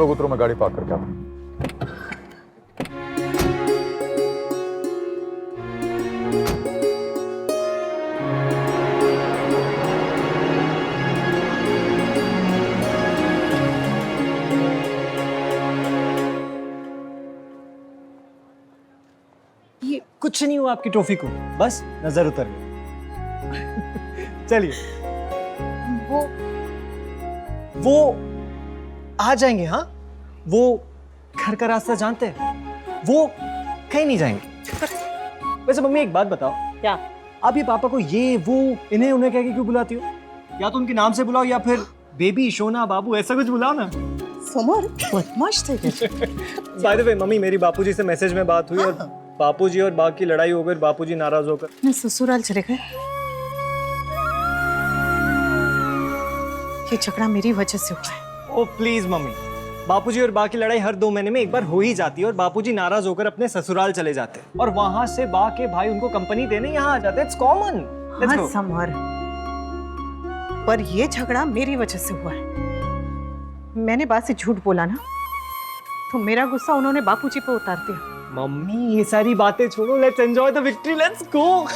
लोग उतरो, मैं गाड़ी पार्क करके आता हूं। ये कुछ नहीं हुआ आपकी ट्रॉफी को, बस नजर उतर गई। चलिए वो आ जाएंगे। हाँ, वो घर का रास्ता जानते हैं, वो कहीं नहीं जाएंगे। वैसे मम्मी एक बात बताओ, क्या? आप ये पापा को ये वो इन्हें उन्हें कह के क्यों बुलाती हो? या तो उनके नाम से बुलाओ या फिर बेबी, सोना, बाबू ऐसा कुछ बुलाओ ना। समर बदमाश थे क्या? बाय द वे मम्मी, मेरी बापूजी से मैसेज में बात हुई और बापूजी और बाघ की लड़ाई हो गई, बापूजी नाराज होकर मैं ससुराल चले गए। ये झगड़ा मेरी वजह से हुआ है। ओ प्लीज मम्मी, बापूजी और बा की लड़ाई हर 2 महीने में एक बार हो ही जाती है और बापूजी नाराज होकर अपने ससुराल चले जाते हैं और वहां से बा के भाई उनको कंपनी देने यहाँ आ जाते हैं। It's common. लेट्स हाँ गो। समर, पर ये झगड़ा मेरी वजह से हुआ है। मैंने बात से झूठ बोला ना, तो मेरा गुस्सा उन्होंने बापूजी पे उतार दिया। मम्मी ये सारी बातें छोड़ो, let's enjoy the victory, let's go.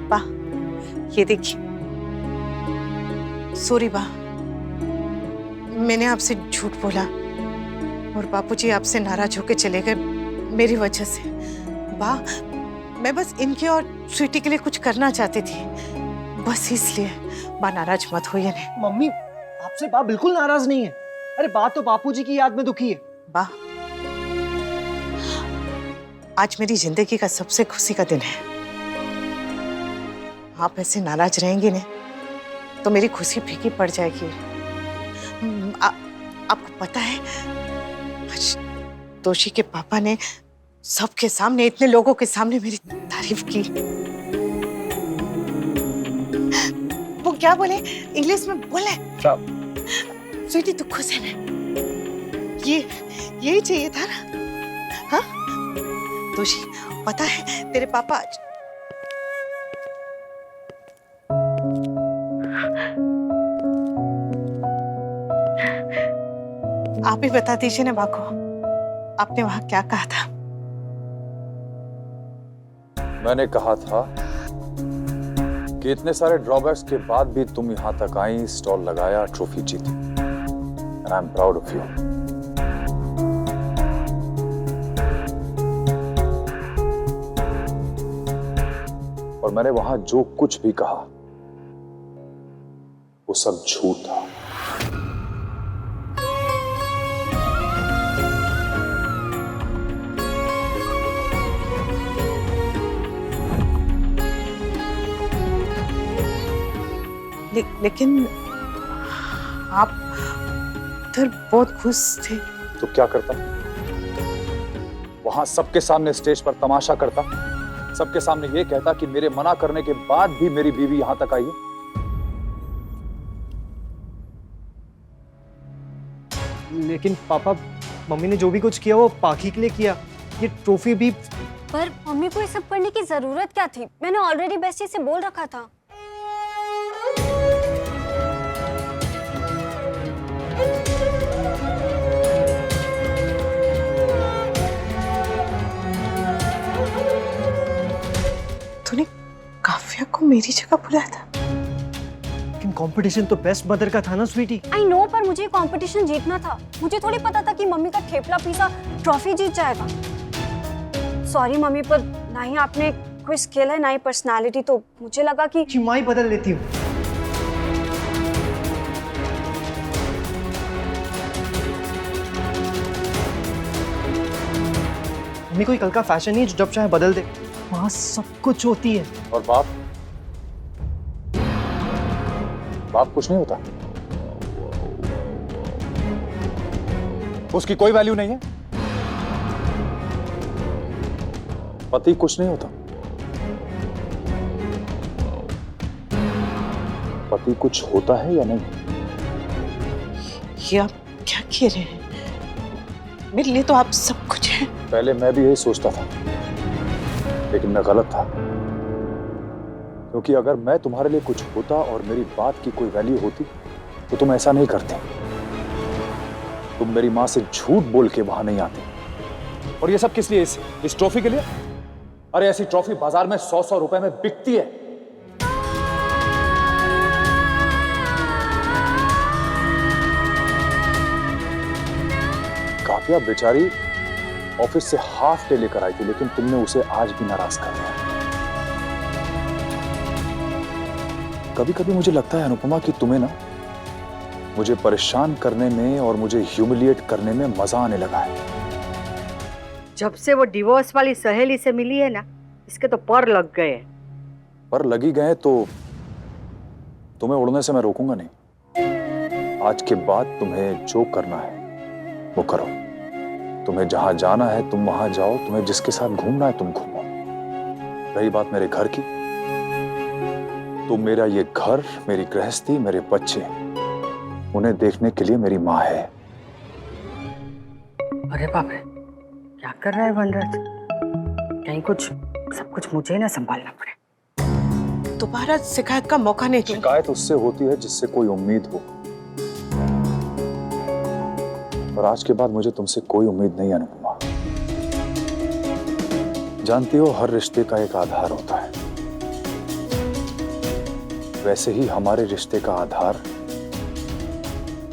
बा, ये देखिए। सॉरी बा, मैंने आपसे झूठ बोला और बापूजी आपसे नाराज होके चले गए मेरी वजह से। बा, मैं बस इनके और स्वीटी के लिए कुछ करना चाहती थी, बस इसलिए। बा नाराज मत होइए ने। मम्मी आपसे बा बिल्कुल नाराज नहीं है। अरे बात तो बापूजी की याद में दुखी है। बा, आज मेरी जिंदगी का सबसे खुशी का दिन है। आप ऐसे नाराज रहेंगे ना तो मेरी खुशी फीकी पड़ जाएगी। आपको पता है, आज तोशी के पापा ने सबके सामने, इतने लोगों के सामने मेरी तारीफ की। वो क्या बोले, इंग्लिश में बोले, स्वीटी तू खुश है ना? यही चाहिए था ना? हाँ तोशी, पता है तेरे पापा आप ही बता दीजिए ना बाको, आपने वहां क्या कहा था? मैंने कहा था कि इतने सारे ड्रॉबैक्स के बाद भी तुम यहां तक आई, स्टॉल लगाया, ट्रॉफी जीती, and I am proud of you. और मैंने वहां जो कुछ भी कहा वो सब झूठ था। लेकिन आप उधर बहुत खुश थे। तो क्या करता? वहां सबके सामने स्टेज पर तमाशा करता, सबके सामने ये कहता कि मेरे मना करने के बाद भी मेरी बीवी यहां तक आई है। लेकिन पापा, मम्मी ने जो भी कुछ किया वो पाखी के लिए किया। ये ट्रॉफी भी। पर मम्मी को ये सब करने की जरूरत क्या थी? मैंने ऑलरेडी बेस्टी से बोल रखा था। तूने काव्या को मेरी जगह बुलाया था? लेकिन कंपटीशन तो बेस्ट मदर का था ना स्वीटी। आई नो, पर मुझे कंपटीशन जीतना था। मुझे थोड़ी पता था कि मम्मी का ठेपला पिज़्ज़ा ट्रॉफी जीत जाएगा। सॉरी मम्मी, पर ना ही आपने कोई स्किल है ना ही पर्सनालिटी, तो मुझे लगा कि माई बदल लेती हूँ। मम्मी कोई कल का फैशन नहीं है जो जब चाहे बदल दे। वहां सब कुछ होती है। और बाप कुछ नहीं होता, उसकी कोई वैल्यू नहीं है। पति कुछ नहीं होता, पति कुछ होता है या नहीं? ये आप क्या कह रहे हैं? मेरे लिए तो आप सब कुछ हैं। पहले मैं भी यही सोचता था, लेकिन मैं गलत था। क्योंकि अगर मैं तुम्हारे लिए कुछ होता और मेरी बात की कोई वैल्यू होती तो तुम ऐसा नहीं करते। तुम मेरी मां से झूठ बोल के वहां नहीं आते। और ये सब किस लिए? इस ट्रॉफी के लिए? अरे ऐसी ट्रॉफी बाजार में 100-100 रुपए में बिकती है। काव्या बेचारी ऑफिस से हाफ डे लेकर आई थी, लेकिन तुमने उसे आज भी नाराज कर दिया। कभी कभी मुझे लगता है अनुपमा कि तुम्हें ना मुझे परेशान करने में और मुझे ह्यूमिलिएट करने में मजा आने लगा है। जब से वो डिवोर्स वाली सहेली से मिली है ना, इसके तो पर लग गए। पर लगी गए तो तुम्हें उड़ने से मैं रोकूंगा नहीं। आज के बाद तुम्हें जो करना है वो करो। तुम्हें जहां जाना है तुम वहां जाओ, तुम्हें जिसके साथ घूमना है तुम घूमो। रही बात मेरे घर की, तो मेरा ये घर, मेरी गृहस्थी, मेरे बच्चे, उन्हें देखने के लिए मेरी माँ है। अरे बाप रे, क्या कर रहा है वनराज? कहीं कुछ सब कुछ मुझे ना संभालना पड़े। दोबारा शिकायत का मौका नहीं दूंगी। शिकायत उससे होती है जिससे कोई उम्मीद हो, और आज के बाद मुझे तुमसे कोई उम्मीद नहीं अनुपमा। जानती हो, हर रिश्ते का एक आधार होता है। वैसे ही हमारे रिश्ते का आधार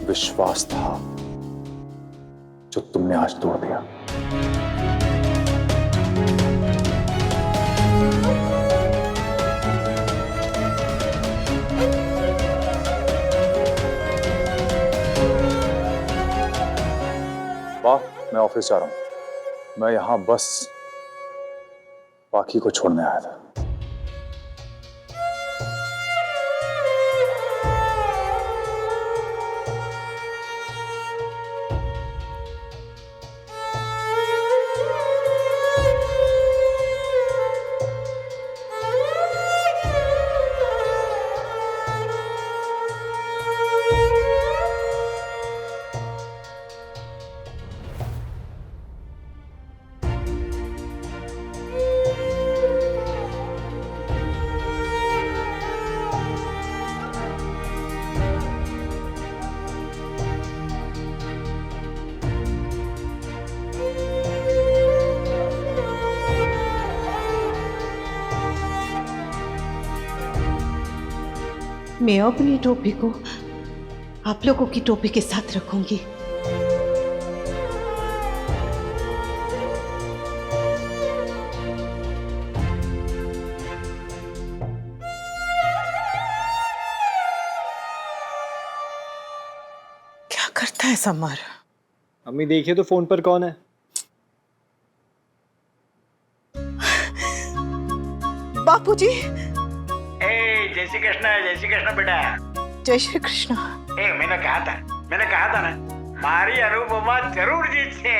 विश्वास था, जो तुमने आज तोड़ दिया। वाह, मैं ऑफिस जा रहा हूं। मैं यहां बस बाकी को छोड़ने आया था। मैं अपनी टोपी को आप लोगों की टोपी के साथ रखूंगी। क्या करता है समर? अम्मी देखिए तो फोन पर कौन है? बापूजी। जय श्री कृष्ण बेटा। जय श्री कृष्ण। मैंने कहा था ना, हमारी अनुपमा जरूर जीत से।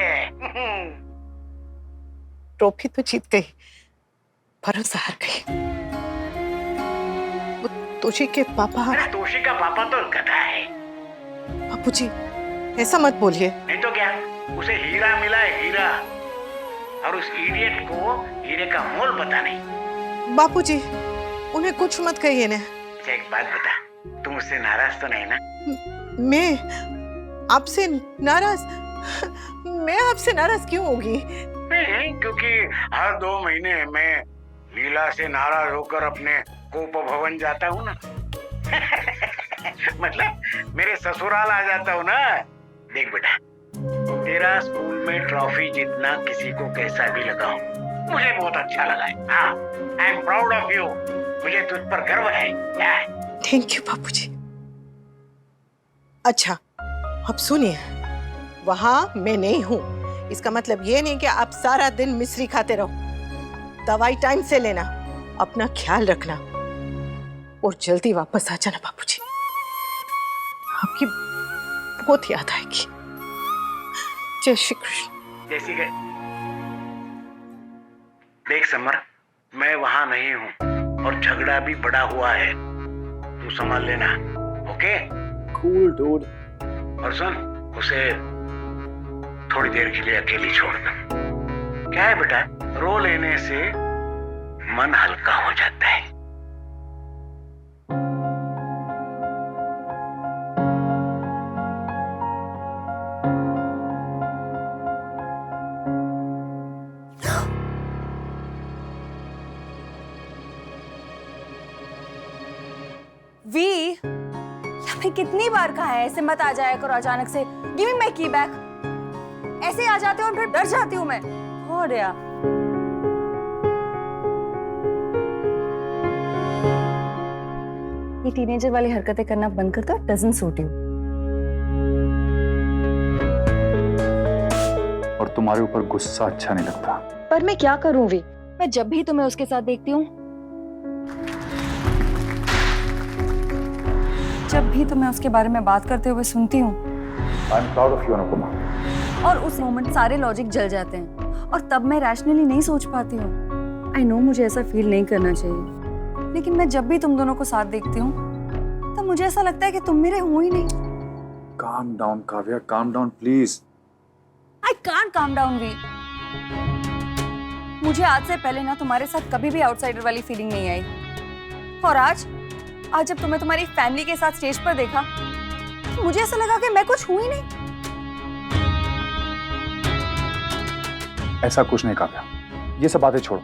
ट्रॉफी तो जीत गई, भरोसा हार गई। वो तोशी के पापा। तोशी का पापा तो गधा है। बापूजी ऐसा मत बोलिए। नहीं तो क्या, उसे हीरा मिला है, हीरा, और उस इडियट को हीरे का मोल पता नहीं। बापूजी उन्हें कुछ मत कहिए ना। अच्छा एक बात बता, तुम मुझसे नाराज तो नहीं ना? मैं आपसे नाराज? मैं आपसे नाराज क्यों होगी? नहीं, क्योंकि हर 2 महीने मैं लीला से नाराज होकर अपने कोप भवन जाता हूँ ना। मतलब मेरे ससुराल आ जाता हूँ ना। देख बेटा, तेरा स्कूल में ट्रॉफी जीतना किसी को कैसा भी लगा हो, मुझे बहुत अच्छा लगा है। हाँ, I am proud of you. मुझे तुझ पर गर्व है। थैंक यू बापूजी। अच्छा अब सुनिए, वहां मैं नहीं हूँ, इसका मतलब ये नहीं कि आप सारा दिन मिश्री खाते रहो। दवाई टाइम से लेना, अपना ख्याल रखना और जल्दी वापस आ जाना बापूजी। आपकी बहुत याद आएगी। जय श्री कृष्ण। जय श्री कृष्ण। देख समर, मैं वहां नहीं हूँ और झगड़ा भी बड़ा हुआ है। तू संभाल लेना, ओके? Cool dude. और सुन, उसे थोड़ी देर के लिए अकेली छोड़ दो। क्या है बेटा, रो लेने से मन हल्का हो जाता है। वी, हमें कितनी बार कहा है ऐसे मत आ जाया करो अचानक से। गिव मी माय की बैक। ऐसे आ जाते हो और फिर डर जाती हूँ मैं। हो गया। ये टीनेजर वाली हरकतें करना बंद कर दो, डजंट सूट यू। और तुम्हारे ऊपर गुस्सा अच्छा नहीं लगता। पर मैं क्या करूं वी? मैं जब भी तुम्हें उसके साथ देखती हूँ, जब भी तुम्हें उसके बारे में बात करते हुए सुनती हूँ, I am proud of you Anupama. और उस मोमेंट सारे लॉजिक जल जाते हैं और तब मैं रैशनली नहीं सोच पाती हूँ। आई नो मुझे ऐसा फील नहीं करना चाहिए, लेकिन मैं जब भी तुम दोनों को साथ देखती हूँ तब मुझे ऐसा लगता है कि तुम मेरे हो ही नहीं। काम down Kavya, calm down please. I can't calm down we. मुझे आज से पहले ना तुम्हारे साथ कभी भी आउटसाइडर वाली फीलिंग नहीं आई, और आज जब तुम्हें तुम्हारी फैमिली के साथ स्टेज पर देखा तो मुझे ऐसा लगा कि मैं कुछ हूं ही नहीं। ऐसा कुछ नहीं काव्या, ये सब बातें छोड़ो।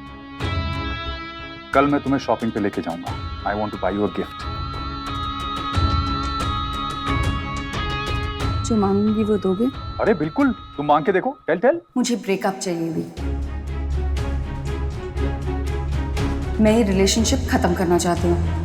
कल मैं तुम्हें शॉपिंग पे लेके जाऊंगा। I want two by you a gift. जो मांगूंगी वो दोगे? अरे बिल्कुल, तुम मांग के देखो। Tell tell. मुझे ब्रेकअप चाहिए भी। मैं ये रिलेशनशिप खत्म करना चाहती हूँ।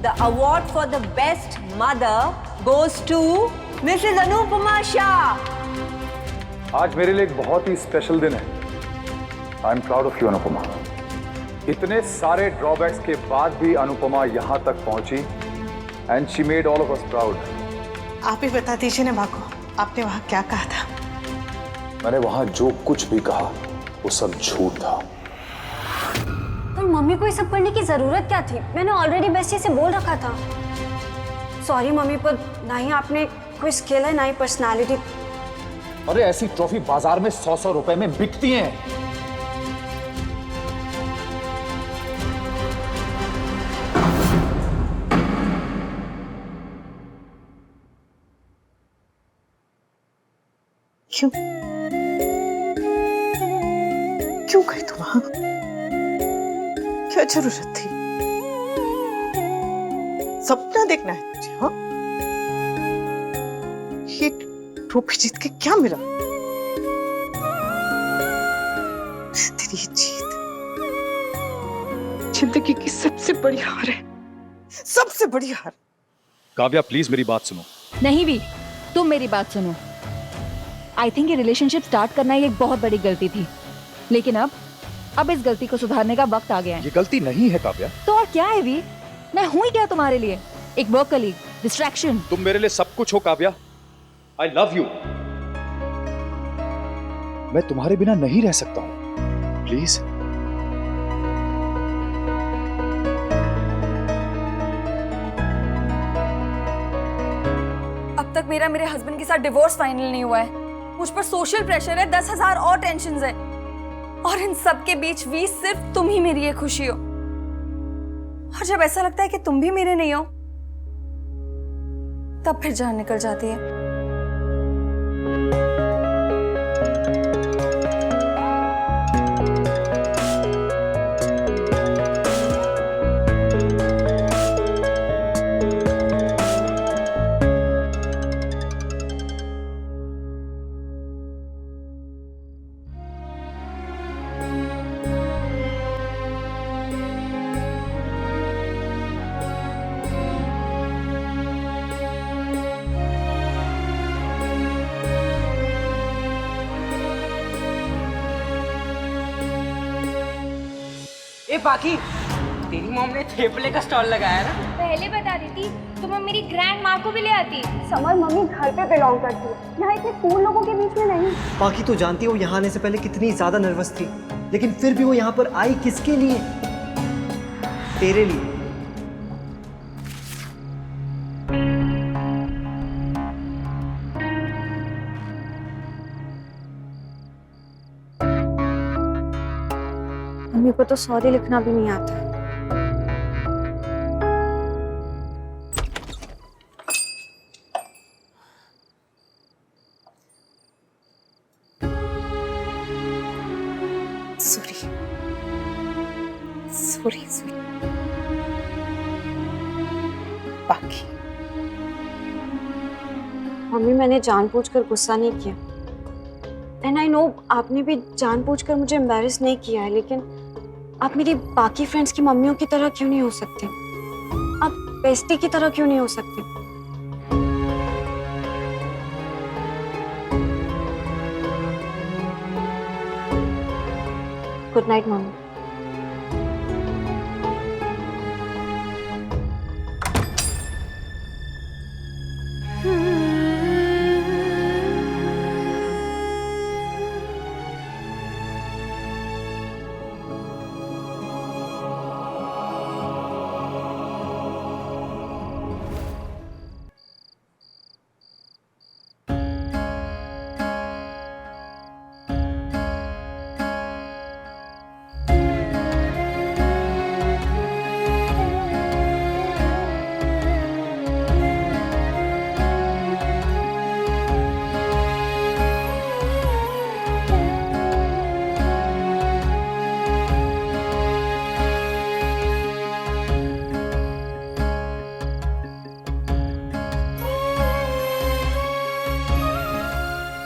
The award for the best mother goes to Mrs. Anupama Shah. आज मेरे लिए एक बहुत ही स्पेशल दिन है। I am proud of you Anupama. इतने सारे ड्रॉबैक्स के बाद भी अनुपमा यहाँ तक पहुंची and she made all of us proud. आप ही बता दीजिए ना माँ को, आपने वहाँ क्या कहा था? मैंने वहां जो कुछ भी कहा वो सब झूठ था। पर मम्मी को ये सब करने की जरूरत क्या थी? मैंने ऑलरेडी बेस्टी से बोल रखा था। सॉरी मम्मी, पर ना ही आपने कोई स्किल है ना ही पर्सनालिटी। अरे ऐसी ट्रॉफी बाजार में 100-100 रुपए में बिकती हैं। क्यों क्यों गई तुम वहां? क्या जरूरत थी? सपना देखना है तुझे? हाँ, ये ट्रॉफी जीत के क्या मिला? तेरी ये जीत जिंदगी की सबसे बड़ी हार है, सबसे बड़ी हार। काव्या प्लीज मेरी बात सुनो। नहीं भी, तुम मेरी बात सुनो। आई थिंक ये रिलेशनशिप स्टार्ट करना ही एक बहुत बड़ी गलती थी, लेकिन अब इस गलती को सुधारने का वक्त आ गया है। ये गलती नहीं है काव्या। तो और क्या है वी? मैं हूं ही क्या तुम्हारे लिए? एक वर्क कलीग, डिस्ट्रैक्शन। तुम मेरे लिए सब कुछ हो काव्या। I love you. मैं तुम्हारे बिना नहीं रह सकता हूं। प्लीज। अब तक मेरे हस्बैंड के साथ डिवोर्स फाइनल नहीं हुआ है। मुझ पर सोशल प्रेशर है, 10,000 और टेंशन्स है, और इन सब के बीच भी सिर्फ तुम ही मेरी ये खुशी हो। और जब ऐसा लगता है कि तुम भी मेरे नहीं हो, तब फिर जान निकल जाती है। ए बाकी तेरी मॉम ने थेपले का स्टॉल लगाया ना। पहले बता देती तो मैं मेरी ग्रैंड माँ को भी ले आती। समर मम्मी घर पे बिलोंग करती है, यहाँ इतने कूल लोगों के बीच में नहीं। बाकी तो जानती हो यहाँ आने से पहले कितनी ज्यादा नर्वस थी, लेकिन फिर भी वो यहाँ पर आई किसके लिए? तेरे लिए। मम्मी को तो सॉरी लिखना भी नहीं आता। Sorry sorry sorry. बाकी मम्मी मैंने जानबूझकर गुस्सा नहीं किया। एंड आई नो आपने भी जानबूझकर मुझे एम्बैरेस नहीं किया है, लेकिन आप मेरी बाकी फ्रेंड्स की मम्मियों की तरह क्यों नहीं हो सकते? आप बेस्टी की तरह क्यों नहीं हो सकते? Good night mummy.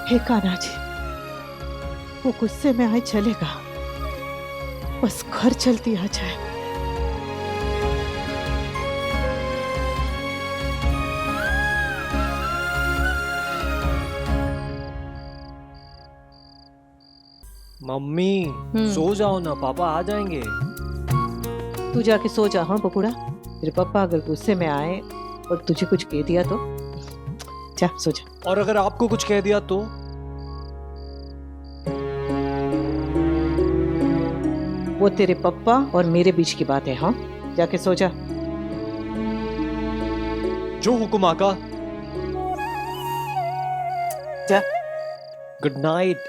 हे कान्हा जी, वो गुस्से में आए चलेगा, बस घर चलती आ जाए। मम्मी सो जाओ ना, पापा आ जाएंगे। तू जाके सो जा। हाँ बबूढ़ा, तेरे पापा अगर गुस्से में आए और तुझे कुछ कह दिया तो जा सो जा। और अगर आपको कुछ कह दिया तो? वो तेरे पापा और मेरे बीच की बात है। हाँ जाके सो जा। जो हुकुम आका। जा। Good night.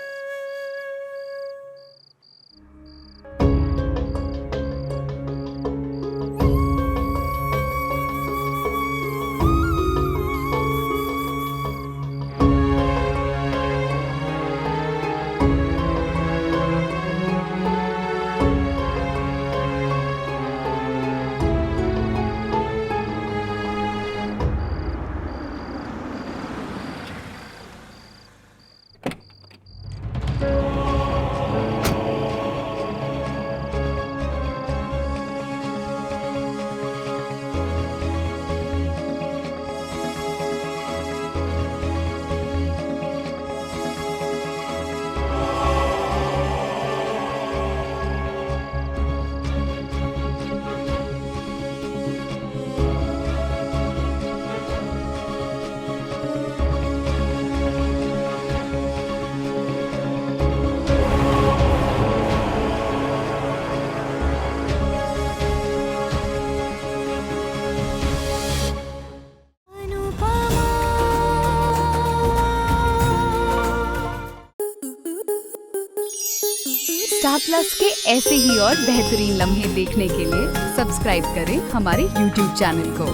स्टार प्लस के ऐसे ही और बेहतरीन लम्हे देखने के लिए सब्सक्राइब करें हमारे YouTube चैनल को।